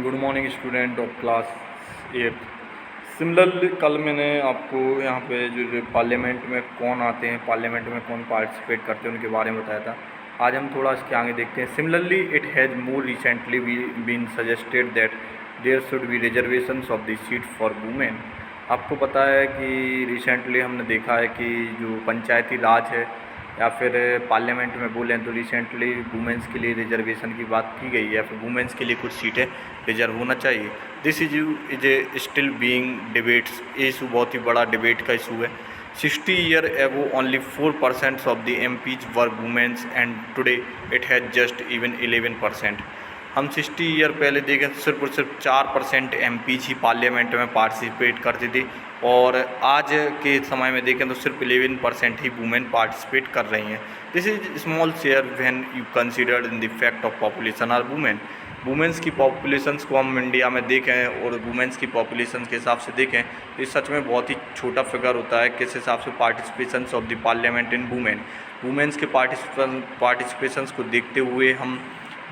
Good morning student of class 8। Similarly कल मैंने आपको यहाँ पे जो पार्लियामेंट में कौन आते हैं, पार्लियामेंट में कौन पार्टिसिपेट करते हैं, उनके बारे में बताया था। आज हम थोड़ा इसके आगे देखते हैं। Similarly it has more recently been suggested that there should be reservations of the seat for women. आपको पता है कि रिसेंटली हमने देखा है कि जो पंचायती राज है या फिर पार्लियामेंट में बोलें तो रिसेंटली वुमेंस के लिए रिजर्वेशन की बात की गई है, फिर वुमेंस के लिए कुछ सीटें रिजर्व होना चाहिए। This is a still being debates. ये इशू बहुत ही बड़ा डिबेट का इशू है। 60 year ago only 4% of the MPs were women's and today it has just even 11%। हम 60 ईयर पहले देखें तो सिर्फ और सिर्फ 4% MPs ही पार्लियामेंट में पार्टिसिपेट करती थी, और आज के समय में देखें तो सिर्फ 11% ही वुमेन पार्टिसिपेट कर रही हैं। This is small share when you considered in the fact of population are women. Womens की पॉपुलेशंस को हम इंडिया में देखें और वुमेंस की पॉपुलेशन के हिसाब से देखें तो ये सच में बहुत ही छोटा फिगर होता है किस हिसाब से participations of the parliament in women. Women's के पार्टिसिपेशंस को देखते हुए हम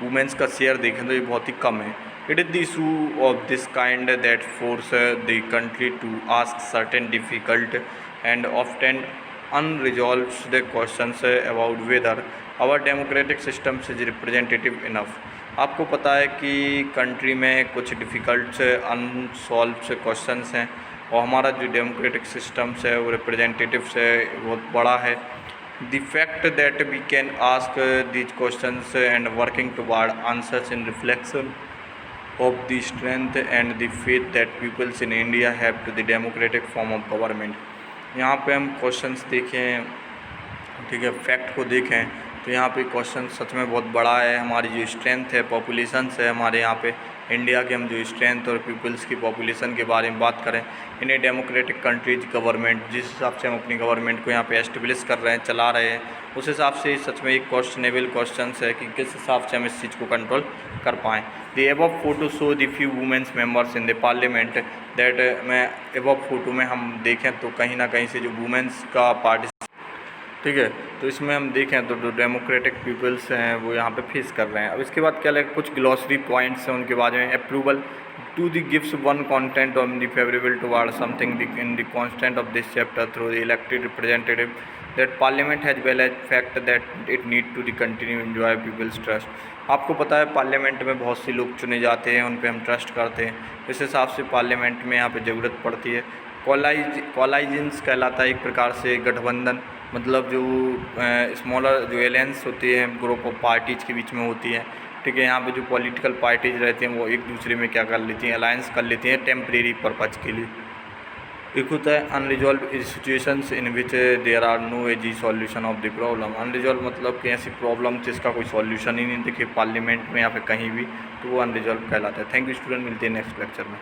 वुमेंस का शेयर देखें तो ये बहुत ही कम है। It is the issue of this kind that force the country to ask certain difficult and often unresolved questions about whether our democratic systems is representative enough। आपको पता है कि कंट्री में कुछ डिफ़िकल्ट अनसॉल्व क्वेश्चंस हैं और हमारा जो डेमोक्रेटिक सिस्टम्स है वो रिप्रेजेंटेटिव से बहुत बड़ा है। The fact that we can ask these questions and working toward answers in reflection of the strength and the faith that peoples in India have to the democratic form of government। यहाँ पे हम questions देखें, ठीक है, fact को देखें तो यहाँ पे क्वेश्चन सच में बहुत बड़ा है। हमारी जो स्ट्रेंथ है, पॉपुलेशन है हमारे यहाँ पे इंडिया के, हम जो स्ट्रेंथ और पीपल्स की पॉपुलेशन के बारे में बात करें, इन्हें डेमोक्रेटिक कंट्रीज गवर्नमेंट जिस हिसाब से हम अपनी गवर्नमेंट को यहाँ पे एस्टेब्लिश कर रहे हैं, चला रहे हैं, उस हिसाब से सच में एक क्वेश्चनेबल क्वेश्चन है कि किस हिसाब से हम इस चीज़ को कंट्रोल कर पाएँ। The above photo show the few women's members in the parliament that में एबव फोटो में हम देखें तो कहीं ना कहीं से जो वुमेंस का पार्टी, ठीक है, तो इसमें हम देखें तो जो डेमोक्रेटिक पीपल्स हैं वो यहाँ पे फेस कर रहे हैं। अब इसके बाद क्या लगे, कुछ ग्लॉसरी पॉइंट्स हैं उनके बारे में। Approval to the gives one content on the favourable toward something in the constant of this chapter through the elected representative that parliament has well as fact that it need to the continue enjoy people's trust. आपको पता है parliament में बहुत से लोग चुने जाते हैं, उन पर हम ट्रस्ट करते हैं, इस हिसाब से पार्लियामेंट में यहाँ पर ज़रूरत पड़ती है। कॉलाइजेंस कहलाता है एक प्रकार से गठबंधन, मतलब जो स्मॉलर जो एलायंस होती है ग्रुप ऑफ पार्टीज़ के बीच में होती है, ठीक है। यहाँ पे जो पॉलिटिकल पार्टीज रहती हैं वो एक दूसरे में क्या कर लेती हैं, अलायंस कर लेती हैं टेम्परेरी पर्पज़ के लिए। एक होता है unresolved situations in which there are no easy solution of the problem. Unresolved मतलब कि ऐसी प्रॉब्लम जिसका कोई सॉल्यूशन ही नहीं दिखे पार्लियामेंट में या फिर कहीं भी, तो वो अनरिजॉल्व कहलाता है। थैंक यू स्टूडेंट, मिलते हैं नेक्स्ट लेक्चर में।